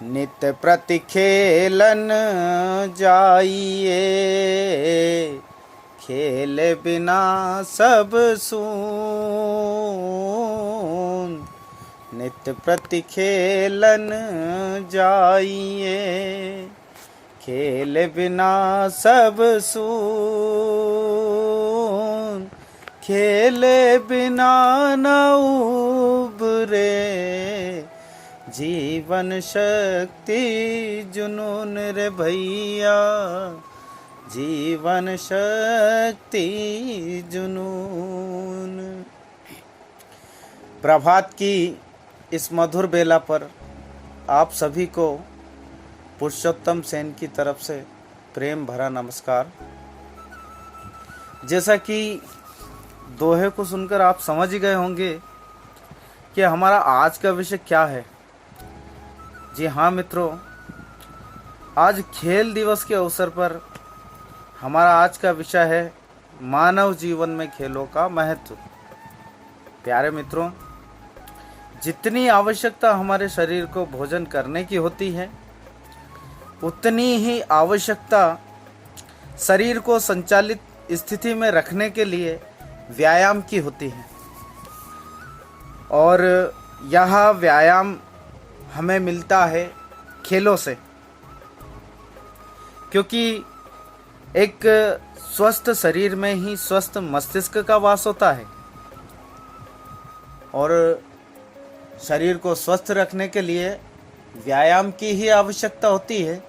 नित्य प्रति खेलन जाइए, खेल बिना सब सून। नित्य प्रति खेलन जाइए, खेल बिना सब सून। खेले बिना न उबरे जीवन शक्ति जुनून रे भैया, जीवन शक्ति जुनून। प्रभात की इस मधुर बेला पर आप सभी को पुरुषोत्तम सेन की तरफ से प्रेम भरा नमस्कार। जैसा कि दोहे को सुनकर आप समझ ही गए होंगे कि हमारा आज का विषय क्या है। जी हाँ मित्रों, आज खेल दिवस के अवसर पर हमारा आज का विषय है मानव जीवन में खेलों का महत्व। प्यारे मित्रों, जितनी आवश्यकता हमारे शरीर को भोजन करने की होती है, उतनी ही आवश्यकता शरीर को संचालित स्थिति में रखने के लिए व्यायाम की होती है। और यह व्यायाम हमें मिलता है खेलों से, क्योंकि एक स्वस्थ शरीर में ही स्वस्थ मस्तिष्क का वास होता है। और शरीर को स्वस्थ रखने के लिए व्यायाम की ही आवश्यकता होती है।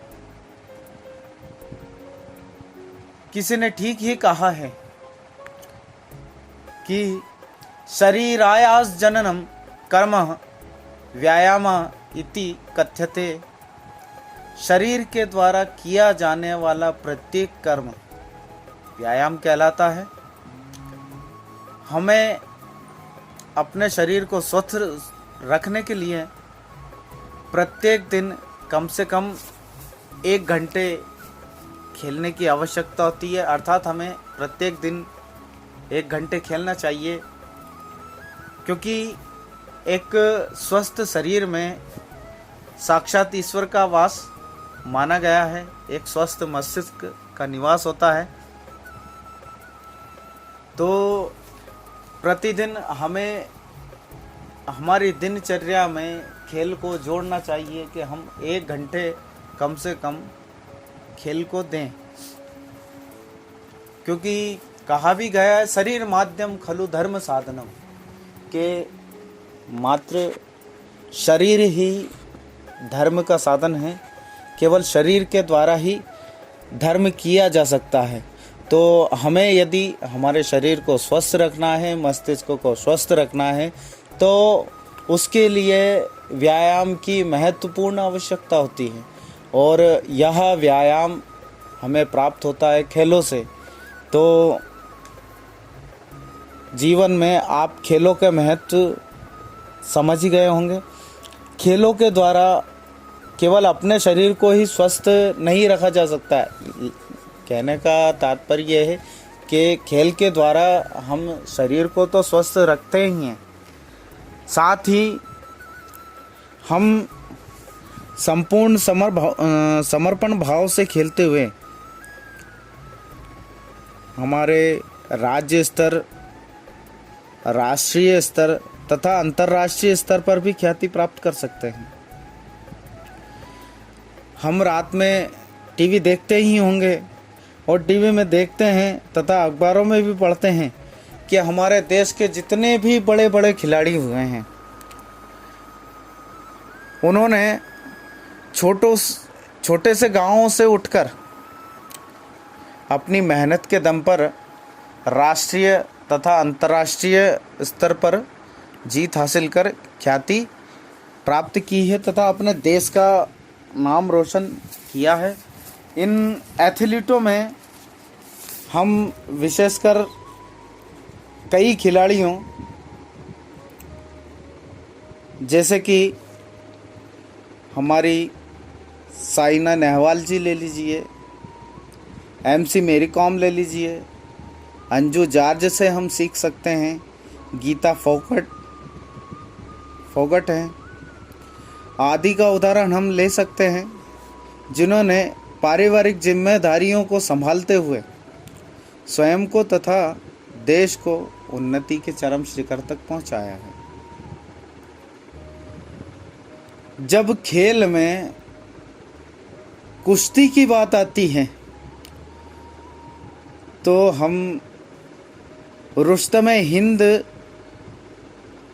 किसी ने ठीक ही कहा है कि शरीरायास जननम कर्म व्यायाम इति कथ्यते। शरीर के द्वारा किया जाने वाला प्रत्येक कर्म व्यायाम कहलाता है। हमें अपने शरीर को स्वस्थ रखने के लिए प्रत्येक दिन कम से कम 1 घंटे खेलने की आवश्यकता होती है। अर्थात हमें प्रत्येक दिन 1 घंटे खेलना चाहिए, क्योंकि एक स्वस्थ शरीर में साक्षात ईश्वर का वास माना गया है। एक स्वस्थ मस्तिष्क का निवास होता है। तो प्रतिदिन हमें हमारी दिनचर्या में खेल को जोड़ना चाहिए कि हम 1 घंटे कम से कम खेल को दें, क्योंकि कहा भी गया है शरीर माध्यम खलु धर्म साधनम, के मात्र शरीर ही धर्म का साधन है। केवल शरीर के द्वारा ही धर्म किया जा सकता है। तो हमें यदि हमारे शरीर को स्वस्थ रखना है, मस्तिष्क को स्वस्थ रखना है, तो उसके लिए व्यायाम की महत्वपूर्ण आवश्यकता होती है। और यह व्यायाम हमें प्राप्त होता है खेलों से। तो जीवन में आप खेलों के महत्व समझ ही गए होंगे। खेलों के द्वारा केवल अपने शरीर को ही स्वस्थ नहीं रखा जा सकता है। कहने का तात्पर्य यह है कि खेल के द्वारा हम शरीर को तो स्वस्थ रखते ही हैं, साथ ही हम संपूर्ण समर्पण भाव से खेलते हुए हमारे राज्य स्तर, राष्ट्रीय स्तर तथा अंतर्राष्ट्रीय स्तर पर भी ख्याति प्राप्त कर सकते हैं। हम रात में टीवी देखते ही होंगे और टीवी में देखते हैं तथा अखबारों में भी पढ़ते हैं कि हमारे देश के जितने भी बड़े बड़े खिलाड़ी हुए हैं, उन्होंने छोटे से गांवों से उठकर अपनी मेहनत के दम पर राष्ट्रीय तथा अंतर्राष्ट्रीय स्तर पर जीत हासिल कर ख्याति प्राप्त की है तथा अपने देश का नाम रोशन किया है। इन एथलीटों में हम विशेषकर कई खिलाड़ियों जैसे कि हमारी साइना नेहवाल जी ले लीजिए, MC मेरी कॉम ले लीजिए, अंजू जॉर्ज से हम सीख सकते हैं, गीता फोगट हैं। आदि का उदाहरण हम ले सकते हैं, जिन्होंने पारिवारिक जिम्मेदारियों को संभालते हुए स्वयं को तथा देश को उन्नति के चरम शिखर तक पहुंचाया है। जब खेल में कुश्ती की बात आती है तो हम रुस्तमे हिंद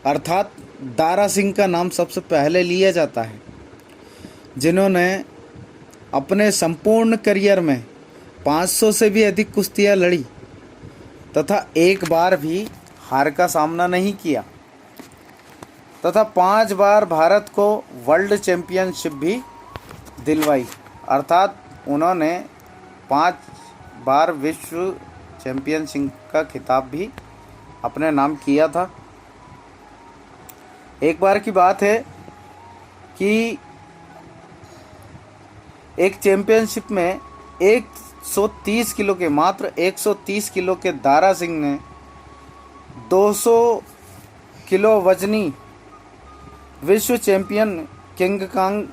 अर्थात दारा सिंह का नाम सबसे पहले लिया जाता है, जिन्होंने अपने संपूर्ण करियर में 500 से भी अधिक कुश्तियाँ लड़ी तथा एक बार भी हार का सामना नहीं किया तथा 5 बार भारत को वर्ल्ड चैंपियनशिप भी दिलवाई। अर्थात उन्होंने 5 बार विश्व चैंपियनशिप का खिताब भी अपने नाम किया था। एक बार की बात है कि एक चैंपियनशिप में 130 किलो के मात्र 130 किलो के दारा सिंह ने 200 किलो वजनी विश्व चैंपियन किंग कांग,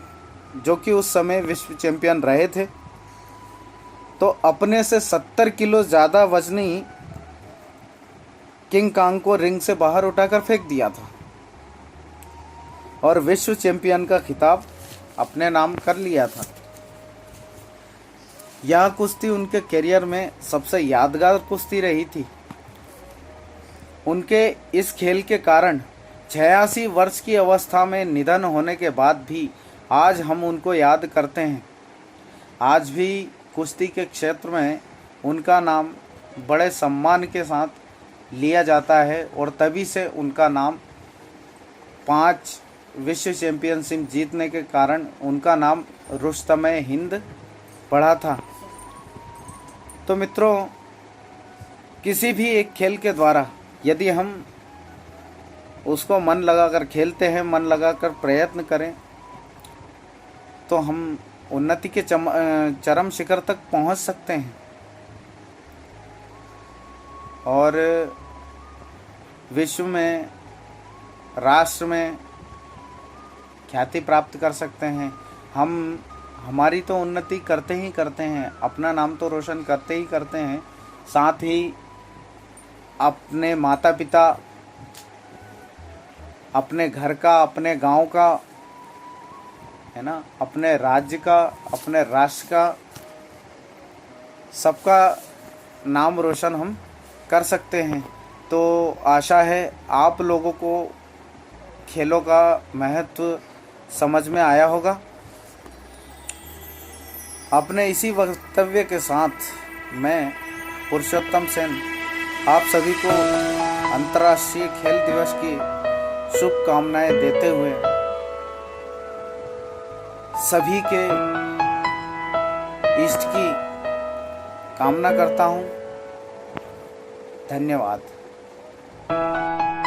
जो कि उस समय विश्व चैंपियन रहे थे, तो अपने से 70 किलो ज़्यादा वजनी किंग कांग को रिंग से बाहर उठाकर फेंक दिया था और विश्व चैंपियन का खिताब अपने नाम कर लिया था। यह कुश्ती उनके करियर में सबसे यादगार कुश्ती रही थी। उनके इस खेल के कारण 86 वर्ष की अवस्था में निधन होने के बाद भी आज हम उनको याद करते हैं। आज भी कुश्ती के क्षेत्र में उनका नाम बड़े सम्मान के साथ लिया जाता है और तभी से उनका नाम 5 विश्व चैंपियनशिप जीतने के कारण उनका नाम रुस्तमे हिंद पड़ा था। तो मित्रों, किसी भी एक खेल के द्वारा यदि हम उसको मन लगाकर खेलते हैं, मन लगाकर प्रयत्न करें, तो हम उन्नति के चरम शिखर तक पहुंच सकते हैं और विश्व में, राष्ट्र में ख्याति प्राप्त कर सकते हैं। हमारी तो उन्नति करते ही करते हैं, अपना नाम तो रोशन करते ही करते हैं, साथ ही अपने माता पिता, अपने घर का, अपने गांव का, है ना, अपने राज्य का, अपने राष्ट्र का, सबका नाम रोशन हम कर सकते हैं। तो आशा है आप लोगों को खेलों का महत्व समझ में आया होगा। अपने इसी वक्तव्य के साथ मैं पुरुषोत्तम सेन आप सभी को अंतर्राष्ट्रीय खेल दिवस की शुभकामनाएं देते हुए सभी के इष्ट की कामना करता हूं। धन्यवाद।